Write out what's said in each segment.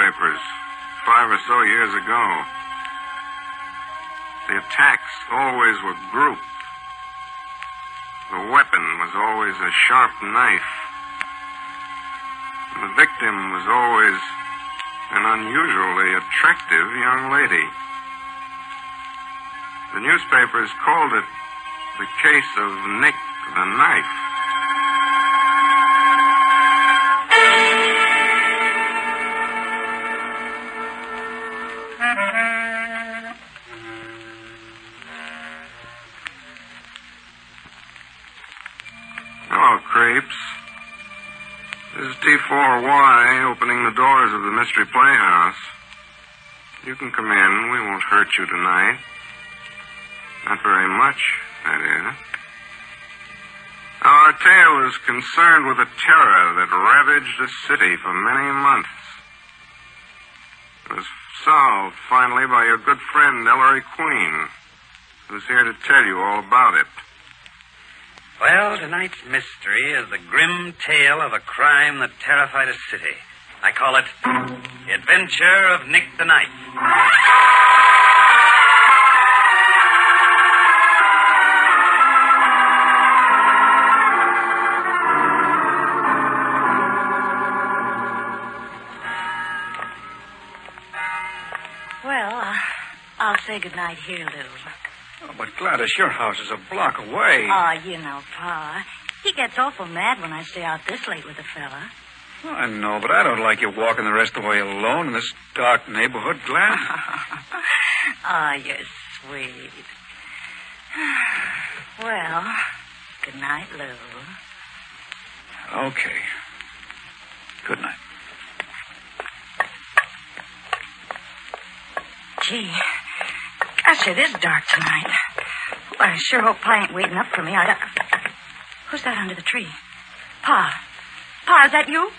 newspapers 5 or so years ago. The attacks always were grouped. The weapon was always a sharp knife. The victim was always an unusually attractive young lady. The newspapers called it the case of Nick the Knife. Hello, creeps. This is T4Y opening the doors of the Mystery Playhouse. You can come in. We won't hurt you tonight. Not very much, that is. Our tale is concerned with a terror that ravaged the city for many months. It was solved, finally, by your good friend, Ellery Queen, who's here to tell you all about it. Well, tonight's mystery is the grim tale of a crime that terrified a city. I call it The Adventure of Nick the Knife. Well, I'll say goodnight here, Lou. Oh, but Gladys, your house is a block away. Oh, you know, Pa. He gets awful mad when I stay out this late with a fella. Oh, I know, but I don't like you walking the rest of the way alone in this dark neighborhood, Gladys. Oh, you're sweet. Well, good night, Lou. Okay. Good night. Gee, gosh, it is dark tonight. Well, I sure hope Pa ain't waiting up for me. Who's that under the tree? Pa. Pa, is that you?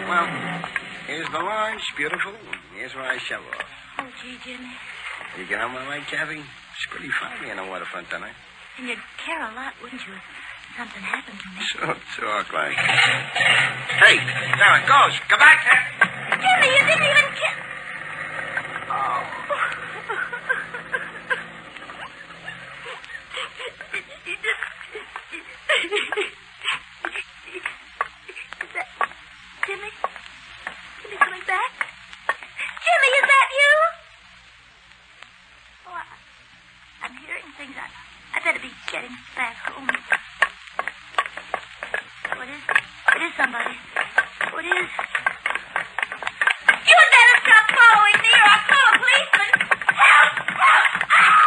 Well, here's the launch, beautiful. Here's where I shove off. Oh, gee, Jimmy. You get home all right, Kathy? It's pretty foggy on the waterfront tonight. And you'd care a lot, wouldn't you, if something happened to me? So talk like. Hey, there it goes. Come back, Kathy. Jimmy, you didn't even kiss. Oh. Is that Jimmy? Jimmy coming back? Jimmy, is that you? Oh, I'm hearing things. I better be getting back home. What is? It is somebody. What is? You had better stop following me, or I'll call a policeman. Help! Help!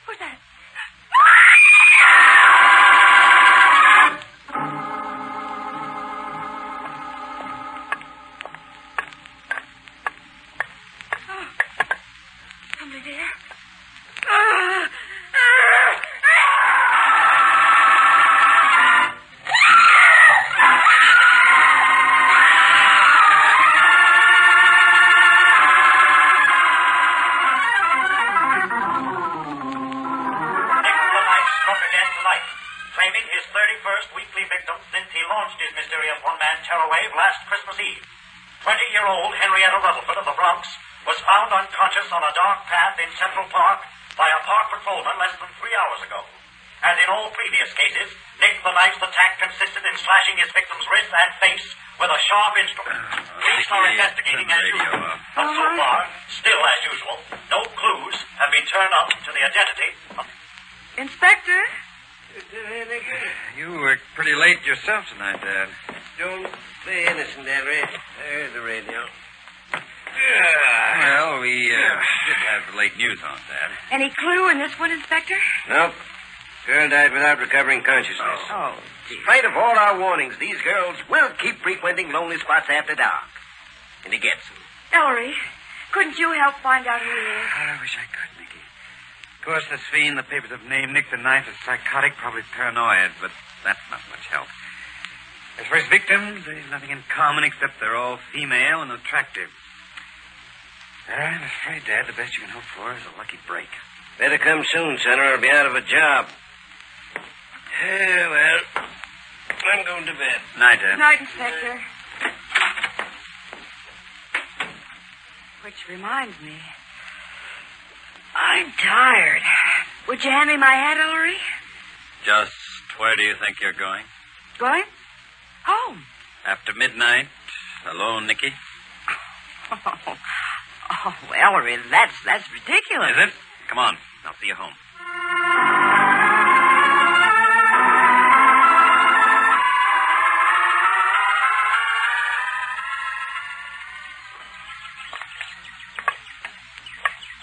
Who's that? Somebody there. Claiming his 31st weekly victim since he launched his mysterious one-man terror wave last Christmas Eve. 20-year-old Henrietta Rutherford of the Bronx was found unconscious on a dark path in Central Park by a park patrolman less than 3 hours ago. As in all previous cases, Nick the Knife's attack consisted in slashing his victim's wrist and face with a sharp instrument. Police are investigating as usual. But so far, still as usual, no clues have been turned up to the identity of... Inspector? You worked pretty late yourself tonight, Dad. Don't play innocent, Ellery. There's the radio. Well, we did have the late news on, Dad. Any clue in this one, Inspector? Nope. Girl died without recovering consciousness. Oh, In spite of all our warnings, these girls will keep frequenting lonely spots after dark. And he gets them. Ellery, couldn't you help find out who he is? I wish I could, Nicky. course, this fiend the papers have named Nick the Knife as psychotic, probably paranoid, but that's not much help. As for his victims, there's nothing in common except they're all female and attractive. I'm afraid, Dad, the best you can hope for is a lucky break. Better come soon, son, or I'll be out of a job. Well, I'm going to bed. Night, Dad. Night, Inspector. Which reminds me, I'm tired. Would you hand me my hat, Ellery? Just where do you think you're going? Going? Home. After midnight, alone, Nicky? Oh, Ellery, that's ridiculous. Is it? Come on, I'll see you home.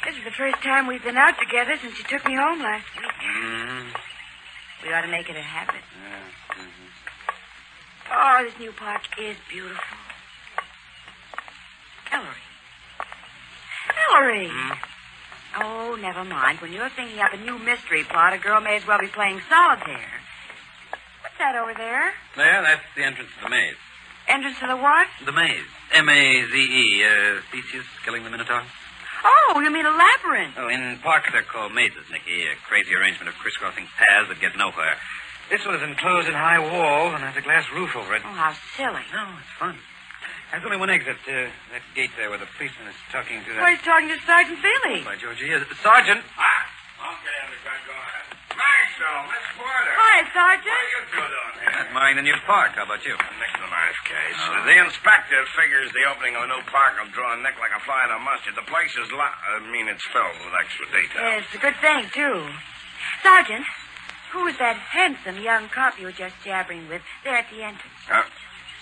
This is the first time we've been out together since you took me home last week. Mm-hmm. We ought to make it a habit. Yeah. Mm-hmm. Oh, this new park is beautiful. Ellery. Oh, never mind. When you're thinking up a new mystery plot, a girl may as well be playing solitaire. What's that over there? There, that's the entrance to the maze. Entrance to the what? The maze. M-A-Z-E. Theseus killing the Minotaur. Oh, you mean a labyrinth. Oh, in parks they're called mazes, Nicky. A crazy arrangement of crisscrossing paths that get nowhere. This one is enclosed in high walls and has a glass roof over it. Oh, how silly. No, it's fun. There's only one exit. That gate there where the policeman is talking to that... Well, he's talking to Sergeant Billy. By George, he is. Sergeant! Okay, go ahead. Marshal, Miss Porter. Hi, Sergeant. What are you two doing here? Admiring the new park. How about you? Nick's a nice case. The inspector figures the opening of a new park will draw Nick like a fly in a mustard. The place is it's filled with extra detail. Yes, it's a good thing, too. Sergeant, who was that handsome young cop you were just jabbering with there at the entrance?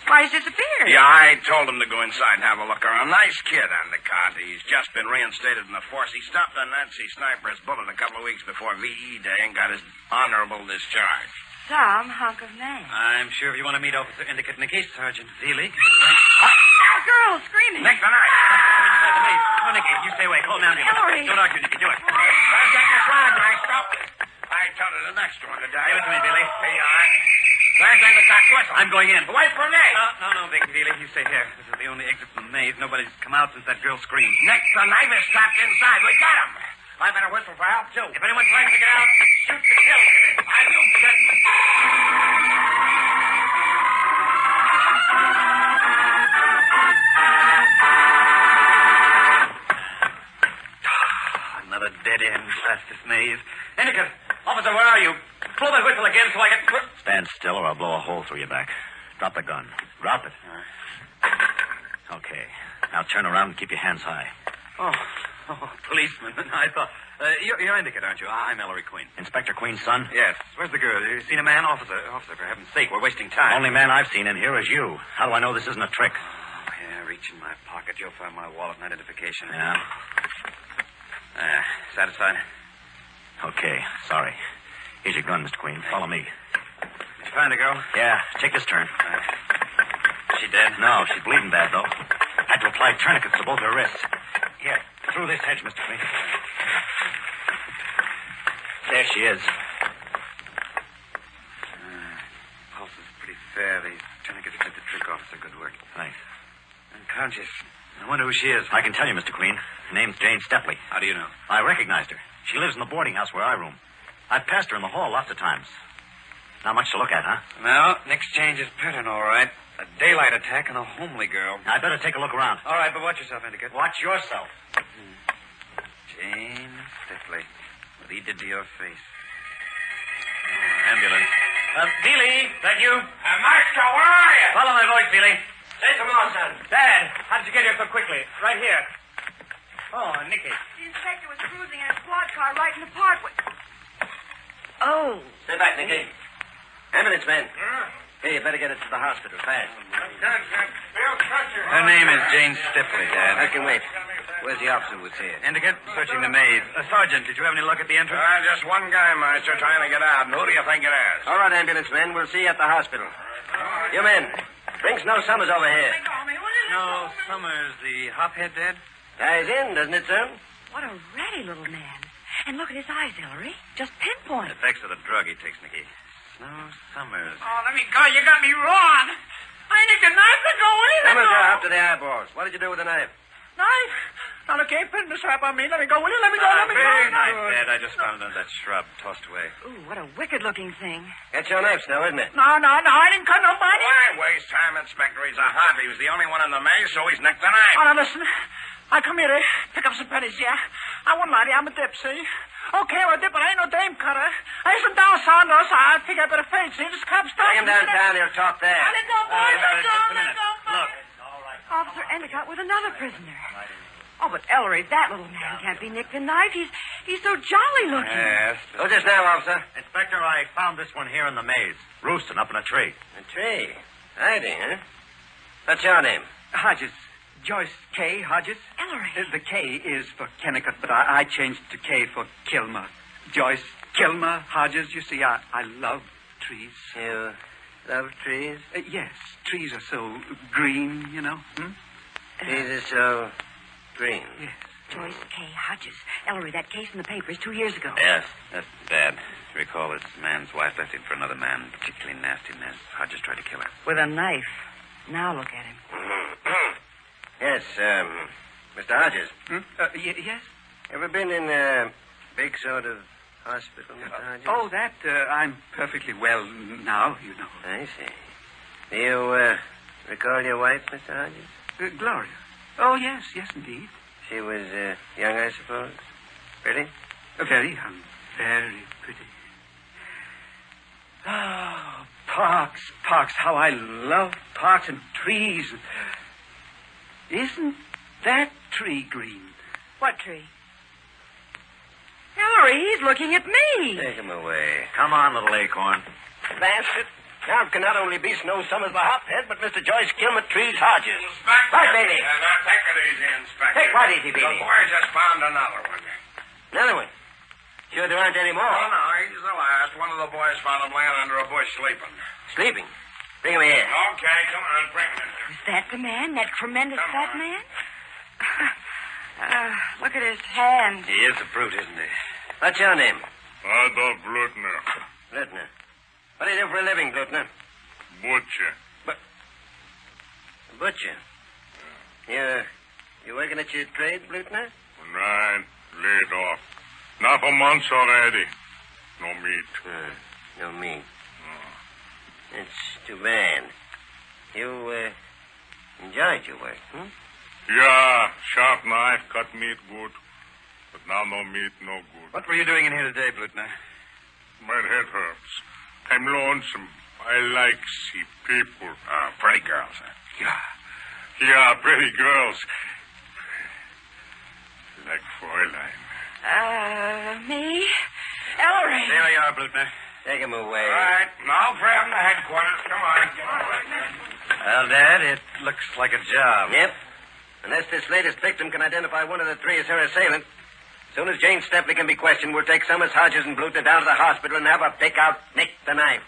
Why, he's disappeared. Yeah, I told him to go inside and have a look around. Nice kid on the cot. He's just been reinstated in the force. He stopped a Nazi sniper's bullet a couple of weeks before VE Day and got his honorable discharge. Some hunk of man. I'm sure if you want to meet Officer Indicate Nicky, Sergeant Veely. A girl screaming. Nick, the knife. Inside the maze. Come on, Nicky. You stay away. Call an ambulance. Ellery. Don't argue, Nicky. Do it. I'll get your flag, I stop it. I told her the next one to die. Give it to me, Billy. Here you are. There's in the cock whistle. I'm going in. Wait for me. No, Vic Veely. You stay here. This is the only exit from the maze. Nobody's come out since that girl screamed. Nick, the knife is strapped inside. We got him. I better whistle for help, too. If anyone tries to get out, shoot to kill. Are you kidding? Another dead end. That's this maze. Indicate. Officer, where are you? Blow that whistle again so I can... Stand still or I'll blow a hole through your back. Drop the gun. Drop it. Okay. Now turn around and keep your hands high. Oh, policeman. I thought... You're Indicate, aren't you? I'm Ellery Queen. Inspector Queen's son? Yes. Where's the girl? You seen a man? Officer, for heaven's sake, we're wasting time. Only man I've seen in here is you. How do I know this isn't a trick? Oh, yeah, reach in my pocket. You'll find my wallet and identification. Yeah? Satisfied? Okay. Sorry. Here's your gun, Mr. Queen. Follow me. Did you find the girl? Yeah. Take this turn. She dead? No, she's bleeding bad, though. Had to apply tourniquets to both her wrists. Here, through this hedge, Mr. Queen. There she is. Pulse is pretty fair. The tourniquets did the trick, officer. Good work. Thanks. Unconscious. I wonder who she is. I can tell you, Mr. Queen. Her name's Jane Stepley. How do you know? I recognized her. She lives in the boarding house where I room. I've passed her in the hall lots of times. Not much to look at, huh? No, Nick's change his pattern, all right. A daylight attack on a homely girl. I better take a look around. All right, but watch yourself, Indicate. Watch yourself. Jane Stepley. What he did to your face. Oh, ambulance. Veely, that you? Maestro, where are you? Follow my voice, Veely. Say some more, son. Dad, how did you get here so quickly? Right here. Oh, Nicky. The inspector was cruising in a squad car right in the parkway. Oh. Stay back, Nicky. Ambulance man. Hey, you better get it to the hospital fast. Her name is Jane Stepley, Dad. I can wait. Where's the officer who's here? Indicate, searching the maze. Sergeant, did you have any luck at the entrance? Just one guy, Master, trying to get out. And who do you think it is? All right, ambulance men. We'll see you at the hospital. You men, bring Snow Summers over here. No, Summers, the hophead, Dad? Ties in, doesn't it, son? What a ratty little man. And look at his eyes, Ellery. Just pinpoint. Effects of the drug he takes, Nicky. Snow Summers. Oh, let me go. You got me wrong. I nicked a knife to go in. Summers, you're up to the eyeballs. What did you do with the knife? Knife? Now, look, ain't putting the strap on me. Let me go, will you? Let me go, let me go. Dad, I just found it under that shrub, tossed away. Ooh, what a wicked-looking thing. That's your knife, Snow, isn't it? No, I didn't cut nobody. Why waste time, Inspector? He's a hot. He was the only one in the maze, so he's nicked the knife. Oh, now, listen. I come here to pick up some pennies, yeah? I won't lie to you. I'm a dip, see? Okay, well, a dip, but I ain't no dame cutter. I isn't down Saunders. I think I better fade, see? This cop stops. Bring him downtown. He'll talk there. Let go, boys. Let go, let go. Look. Officer Endicott with another prisoner. Oh, but Ellery, that little man can't be nicked a knife. He's so jolly looking. Yes. Who's this now, officer? Inspector, I found this one here in the maze, roosting up in a tree. A tree. Hiding, huh? What's your name? Hodges. Joyce K. Hodges. Ellery. The K is for Kennicott, but I changed to K for Kilmer. Joyce Kilmer Hodges. You see, I love trees. You love trees? Yes, trees are so green, you know. Trees are so green. Yes. Joyce K. Hodges. Ellery, that case in the papers 2 years ago. Yes, that's bad. Recall this man's wife left him for another man, particularly nasty man. Hodges tried to kill her. With a knife. Now look at him. Yes, Mr. Hodges. Yes? Ever been in a big sort of hospital, Mr. Hodges? Oh, that, I'm perfectly well now, you know. I see. Do you, recall your wife, Mr. Hodges? Gloria. Oh, yes, indeed. She was, young, I suppose? Pretty? Very young. Very pretty. Oh, parks. How I love parks and trees. Isn't that tree green? What tree? Ellery, he's looking at me. Take him away. Come on, little acorn. Bastard. Now it can not only be Snow Summers the hothead, but Mr. Joyce Kilmer Trees Hodges. Inspector. Right, Bailey. Now, take it easy, Inspector. Hey, what easy, Bailey? The boy just found another one. Another one. Sure there aren't any more. Oh, no, he's the last. One of the boys found him laying under a bush sleeping. Sleeping. Bring him here. Okay, come on, bring him in. Is that the man? That tremendous Come fat on. man? Look at his hand. He is a brute, isn't he? What's your name? Adolf Blutner. Blutner. What do you do for a living, Blutner? Butcher. A butcher. You working at your trade, Blutner? Right. Laid off. Now for months already. No meat. No meat. It's too bad. You, enjoyed your work, hmm? Yeah, sharp knife, cut meat good. But now no meat, no good. What were you doing in here today, Blutner? My head hurts. I'm lonesome. I like see people. Pretty girls, huh? Yeah, pretty girls. Like Fräulein. Me? Ellery. There you are, Blutner. Take him away. All right, now for him to headquarters. Come on. Get over. Well, Dad, it looks like a job. Yep. Unless this latest victim can identify one of the three as her assailant. As soon as Jane Stepley can be questioned, we'll take Summers, Hodges, and Blutner down to the hospital and have her pick out Nick the knife.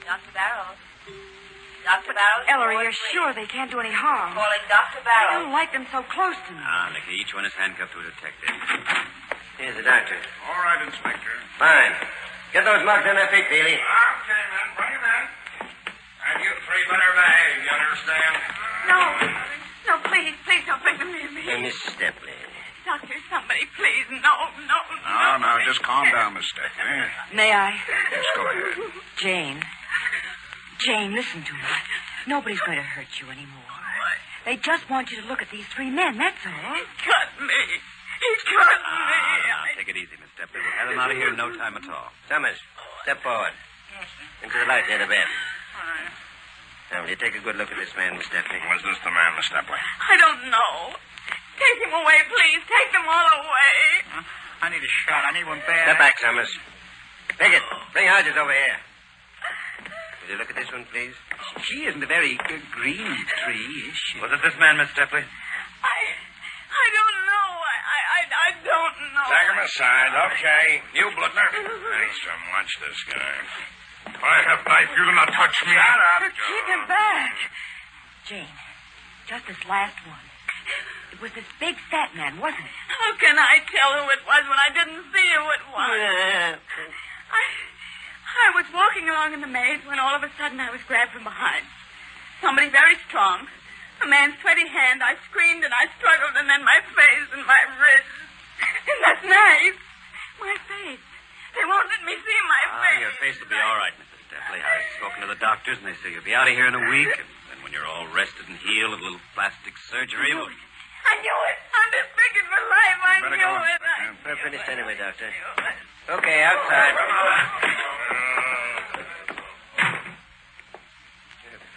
Dr. Barrows. Dr. Barrows? Ellery, you're sure they can't do any harm? Calling Dr. I Barrows. don't like them so close to me. Nicky, each one is handcuffed to a detective. Here's the doctor. All right, Inspector. Fine. Get those mugs on their feet, Bailey. Okay, man, bring him in. And you three better behave, you understand? No, please don't bring them near me. Miss Stepley. Doctor, somebody, please. No. No, just calm down, Miss Stepley. May I? Yes, go ahead. Jane, listen to me. Nobody's going to hurt you anymore. They just want you to look at these three men, that's all. He cut me. Now, take it easy, Miss Stepley. We'll have him out of here in no time at all. Summers, step forward. Into the light near the bed. Now, will you take a good look at this man, Miss Stepley? Was this the man, Miss Stepley? I don't know. Take him away, please. Take them all away. I need a shot. I need one bad. Step back, Summers. Pickett, bring Hodges over here. Will you look at this one, please? She isn't a very green tree, is she? Was it this man, Miss Stepley? I don't know. I don't know. Take him aside, okay. You, Blutner. Thanks so much, this guy. I have knife. You do not touch me. Shut up. Keep him back. Jane, just this last one. It was this big fat man, wasn't it? How can I tell who it was when I didn't see who it was? I was walking along in the maze when all of a sudden I was grabbed from behind. Somebody very strong. A man's sweaty hand. I screamed and I struggled, and then my face and my wrist. And that knife. My face. They won't let me see my face. Your face will be all right, Mrs. Stepley. I've spoken to the doctors, and they say you'll be out of here in a week. And then when you're all rested and healed, a little plastic surgery will... I knew it. I'm just thinking for life. I knew it. We're finished anyway, Doctor. Okay, outside.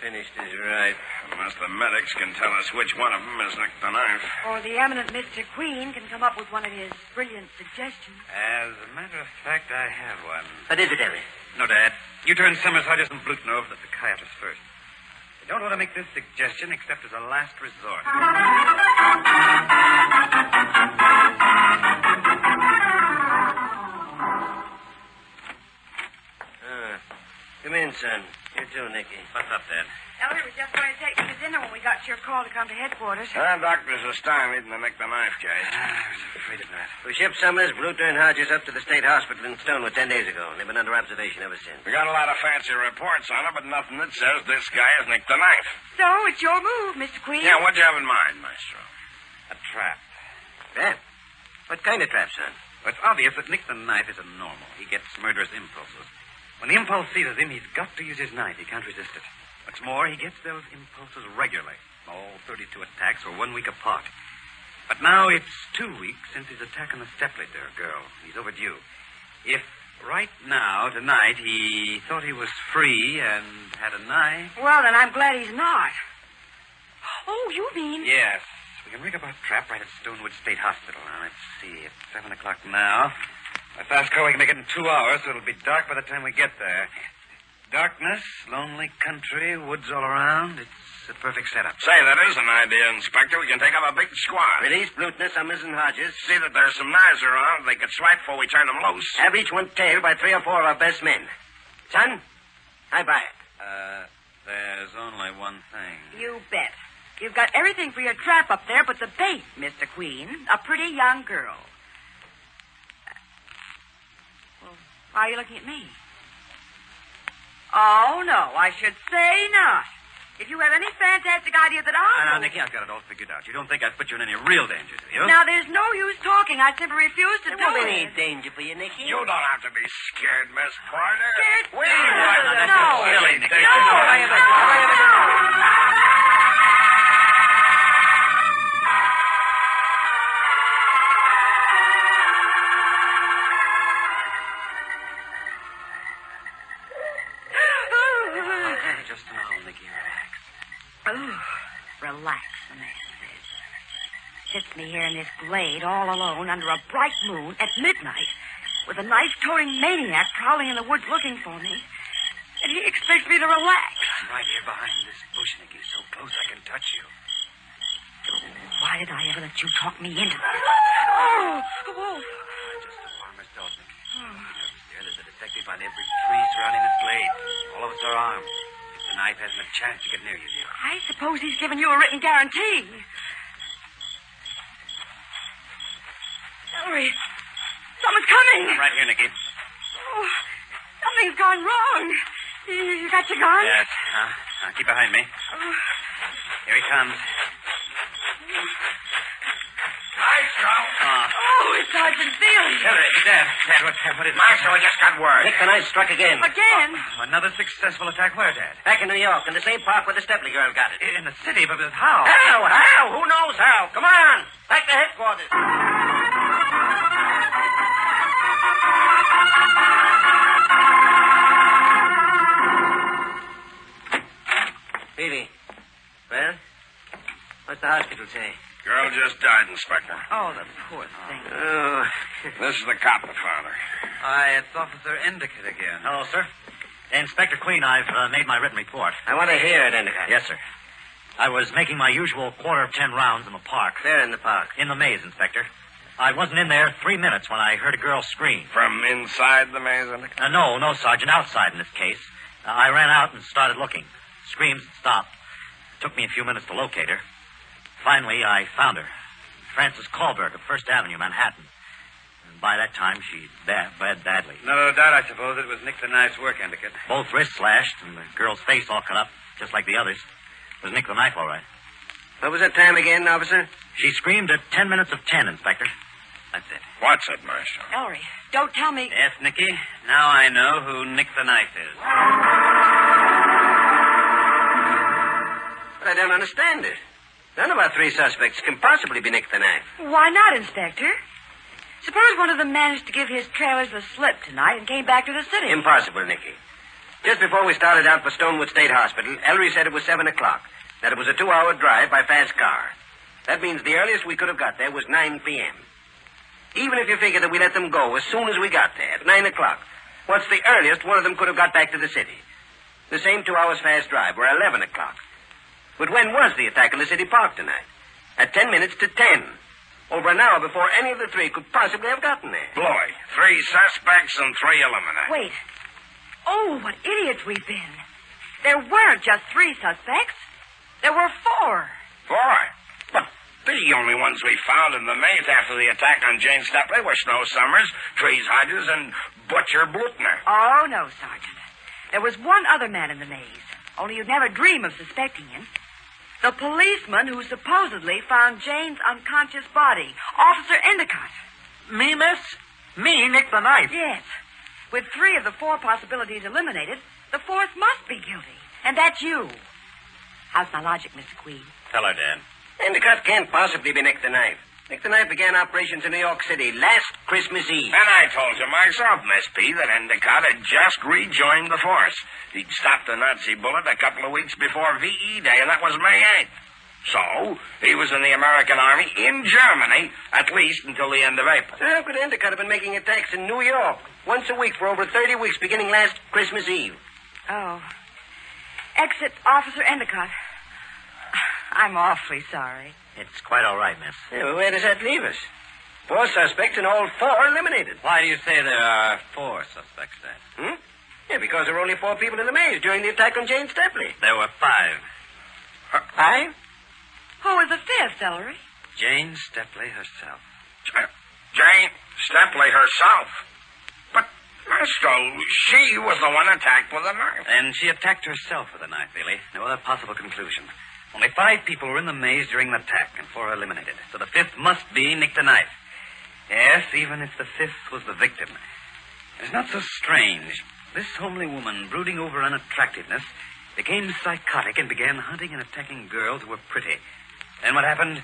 Finished is right. Unless the medics can tell us which one of them is Nick the Knife. Or the eminent Mr. Queen can come up with one of his brilliant suggestions. As a matter of fact, I have one. What is it, Ellery? No, Dad. You turn Summers, Hodges, and Bluten over to the psychiatrist first. I don't want to make this suggestion except as a last resort. Come in, son. You too, Nicky. What's up, Dad? Ellery was just going to take me to dinner when we got your call to come to headquarters. Doctors are stymied in the Nick the Knife case. I was afraid of that. We shipped Summers, Bluter, and Hodges up to the state hospital in Stonewood 10 days ago, and they've been under observation ever since. We got a lot of fancy reports on it, but nothing that says this guy is Nick the Knife. So, it's your move, Mr. Queen. Yeah, what'd you have in mind, Maestro? A trap. Trap? What kind of trap, son? Well, it's obvious that Nick the Knife isn't normal. He gets murderous impulses. When the impulse seizes him, he's got to use his knife. He can't resist it. What's more, he gets those impulses regularly. All 32 attacks were 1 week apart. But now it's 2 weeks since his attack on the Stepley girl. He's overdue. If right now, tonight, he thought he was free and had a knife... Well, then I'm glad he's not. Oh, you mean... Yes. We can rig up our trap right at Stonewood State Hospital. Now, let's see. It's 7 o'clock now. By fast car, we can make it in 2 hours, so it'll be dark by the time we get there. Darkness, lonely country, woods all around. It's a perfect setup. Say, that is an idea, Inspector. We can take up a big squad. Release Bluter, Summers, and Hodges. See that there's some knives around they could swipe before we turn them loose. Have each one tailed by 3 or 4 of our best men. Son, I buy it. There's only one thing. You bet. You've got everything for your trap up there but the bait, Mr. Queen. A pretty young girl. Well, why are you looking at me? Oh, no, I should say not. If you have any fantastic idea that I'll... Now, Nicky, I've got it all figured out. You don't think I've put you in any real danger, do you? Now, there's no use talking. I simply refuse to do There won't be it. any danger for you, Nicky. You don't have to be scared, Miss Porter. Scared? We No. Silly, Nicky. Just now, Nicky, relax. Oh, relax, a man says. Sits me here in this glade all alone under a bright moon at midnight with a knife-toting maniac prowling in the woods looking for me. And he expects me to relax. I'm right here behind this bush, Nicky, so close I can touch you. Why did I ever let you talk me into this? Oh, a wolf. Just a farmer's dog, Nicky. There's a detective on every tree surrounding this glade. All of us are armed. If the knife hasn't a chance to get near you, dear. I suppose he's given you a written guarantee. Ellery, someone's coming. I'm right here, Nicky. Oh, something's gone wrong. You got your gun? Yes. Now, keep behind me. Here he comes. Maestro. Oh, it's Sergeant Bailey. Ellery, Dad, what is it? Maestro, I just got word. Nick the Knife struck again. Again? Another successful attack. Where, Dad? Back in New York, in the same park where the Stepley girl got it. In the city, but how? How? Who knows how? Come on. Back to headquarters. Baby. Well, what's the hospital say? Girl just died, Inspector. Oh, the poor thing. Oh. This is the cop that found her. It's Officer Endicott again. Hello, sir. Inspector Queen, I've made my written report. I want to hear it, Endicott. Yes, sir. I was making my usual 9:45 rounds in the park. There in the park. In the maze, Inspector. I wasn't in there 3 minutes when I heard a girl scream. From inside the maze, Endicott? No, Sergeant. Outside in this case. I ran out and started looking. Screams stopped. Took me a few minutes to locate her. Finally, I found her. Frances Kahlberg of First Avenue, Manhattan. And by that time, she bled badly. No doubt, I suppose, it was Nick the Knife's work, Endicott. Both wrists slashed and the girl's face all cut up, just like the others. It was Nick the Knife, all right. What was that time again, officer? She screamed at 10 minutes of 10, Inspector. That's it. What's it, Maestro? Ellery, don't tell me... Yes, Nicky. Now I know who Nick the Knife is. But I don't understand it. None of our three suspects can possibly be Nick the Knife. Why not, Inspector? Suppose one of them managed to give his trailers the slip tonight and came back to the city. Impossible, Nicky. Just before we started out for Stonewood State Hospital, Ellery said it was 7 o'clock, that it was a 2-hour drive by fast car. That means the earliest we could have got there was 9 p.m. Even if you figure that we let them go as soon as we got there, at 9 o'clock, what's the earliest one of them could have got back to the city? The same 2 hours fast drive, or 11 o'clock. But when was the attack on the city park tonight? At 10 minutes to 10. Over an hour before any of the three could possibly have gotten there. Boy, 3 suspects and 3 eliminated. Wait. Oh, what idiots we've been. There weren't just 3 suspects. There were 4. 4? But the only ones we found in the maze after the attack on Jane Stepley were Snow Summers, Trees Hodges, and Butcher Blutner. Oh, no, Sergeant. There was one other man in the maze, only you'd never dream of suspecting him. The policeman who supposedly found Jane's unconscious body, Officer Endicott. Me, miss? Me, Nick the Knife. Yes. With 3 of the 4 possibilities eliminated, the 4th must be guilty. And that's you. How's my logic, Mr. Queen? Tell her, Dan. Endicott can't possibly be Nick the Knife. Nick the Knife began operations in New York City last Christmas Eve. And I told you myself, Miss P, that Endicott had just rejoined the force. He'd stopped a Nazi bullet a couple of weeks before VE Day, and that was May 8th. So, he was in the American Army in Germany, at least until the end of April. So how could Endicott have been making attacks in New York once a week for over 30 weeks, beginning last Christmas Eve? Oh. Exit Officer Endicott. I'm awfully sorry. It's quite all right, miss. Yeah, well, where does that leave us? 4 suspects and all 4 eliminated. Why do you say there are 4 suspects, then? Yeah, because there were only 4 people in the maze during the attack on Jane Stepley. There were 5. 5? Who was the 5th, Ellery? Jane Stepley herself. Jane Stepley herself. But, Maestro, she was the one attacked with a knife. And she attacked herself with a knife, Billy. No other possible conclusion. Only 5 people were in the maze during the attack, and 4 eliminated. So the 5th must be Nick the Knife. Yes, even if the 5th was the victim. It's not so strange. This homely woman, brooding over unattractiveness, became psychotic and began hunting and attacking girls who were pretty. Then what happened?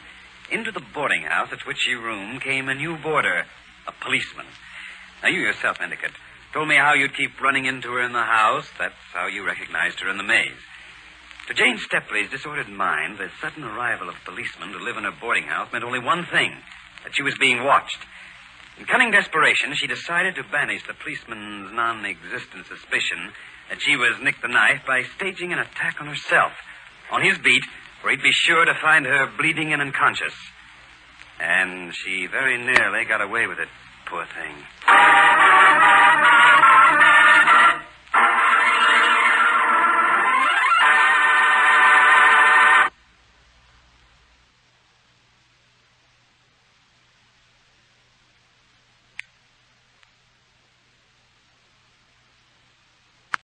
Into the boarding house at which she roomed came a new boarder, a policeman. Now, you yourself, Endicott, told me how you'd keep running into her in the house. That's how you recognized her in the maze. To Jane Stepley's disordered mind, the sudden arrival of a policeman to live in her boarding house meant only one thing, that she was being watched. In cunning desperation, she decided to banish the policeman's non-existent suspicion that she was Nick the Knife by staging an attack on herself, on his beat, where he'd be sure to find her bleeding and unconscious. And she very nearly got away with it, poor thing.